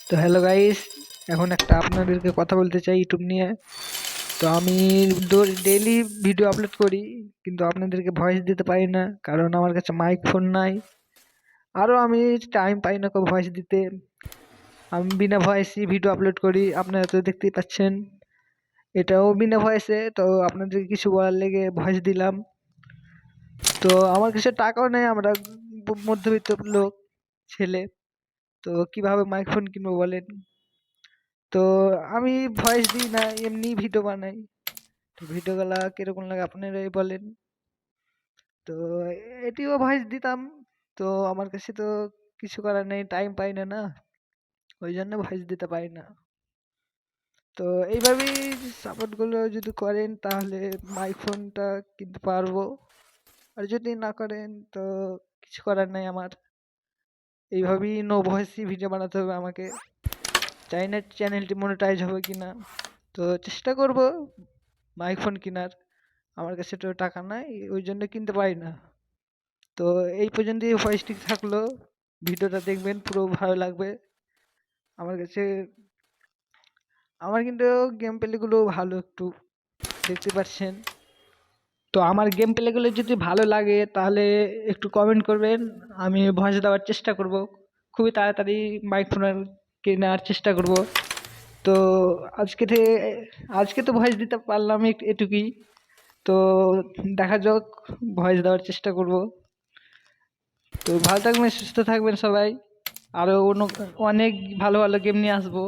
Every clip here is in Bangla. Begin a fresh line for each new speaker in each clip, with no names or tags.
তো হ্যালো গাইস, এখন একটা আপনাদেরকে কথা বলতে চাই ইউটিউব নিয়ে। তো আমি ডেইলি ভিডিও আপলোড করি, কিন্তু আপনাদেরকে ভয়েস দিতে পারি না, কারণ আমার কাছে মাইক ফোন নাই। আরও আমি টাইম পাই না ভয়েস দিতে। আমি বিনা ভয়েসই ভিডিও আপলোড করি, আপনারা তো দেখতেই পাচ্ছেন। এটাও বিনা ভয়েসে, তো আপনাদেরকে কিছু বলার লেগে ভয়েস দিলাম। তো আমার কাছে টাকাও নেই, আমরা মধ্যবিত্ত লোক ছেলে, তো কিভাবে মাইক ফোন কিনবো বলেন। তো আমি ভয়েস দিই না, এমনি ভিডিও বানাই। তো ভিডিওগুলা কিরকম লাগে আপনারাই বলেন। তো এটিও ভয়েস দিতাম, তো আমার কাছে তো কিছু করার নেই, টাইম পাই না না, ওই জন্য ভয়েস দিতে পারি না। তো এইভাবেই সাপোর্ট গুলো যদি করেন তাহলে মাইক্রোফোনটা কিনতে পারবো, আর যদি না করেন তো কিছু করার নাই আমার। এইভাবেই নো ভয়েসই ভিডিও বানাতে হবে আমাকে। চাই না চ্যানেলটি মনিটাইজ হবে কিনা, তো চেষ্টা করব মাইক্রোফোন কেনার। আমার কাছে তো টাকা নাই, ওই জন্য কিনতে পারি না। তো এই পর্যন্তই ভয়েসটি থাকলো, ভিডিওটা দেখবেন, পুরো ভালো লাগবে। আমার কাছে আমার কিন্তু গেম প্লেগুলো ভালো, একটু দেখতে পাচ্ছেন। তো আমার গেম প্লেগুলো যদি ভালো লাগে তাহলে একটু কমেন্ট করবেন, আমি ভয়েস দেওয়ার চেষ্টা করব। খুবই তাড়াতাড়ি মাইক্রোফোন কেনার চেষ্টা করব। তো আজকে থেকে আজকে তো ভয়েস দিতে পারলাম এটুকুই। তো দেখা যাক, ভয়েস দেওয়ার চেষ্টা করব। তো ভালো থাকবেন, সুস্থ থাকবেন সবাই। আরও অনেক ভালো ভালো গেম নিয়ে আসবো,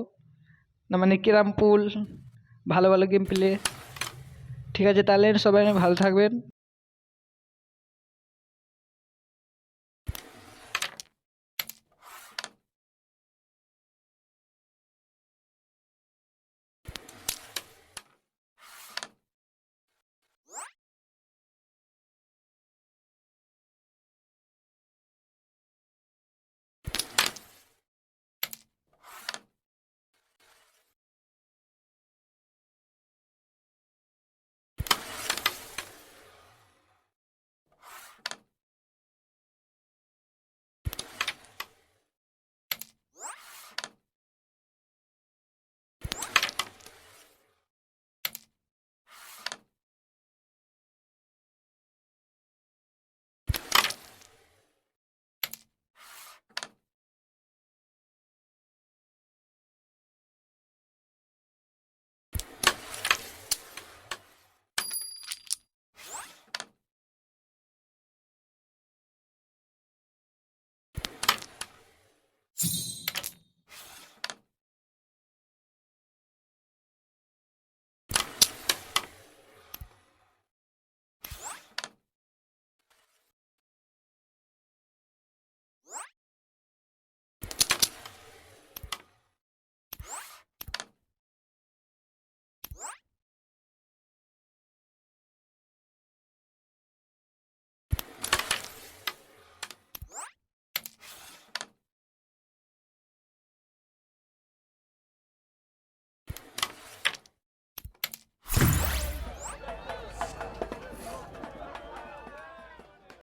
না মানে ক্যারাম পুল, ভালো ভালো গেম প্লে। ঠিক আছে, তাহলে সবাই ভালো থাকবেন।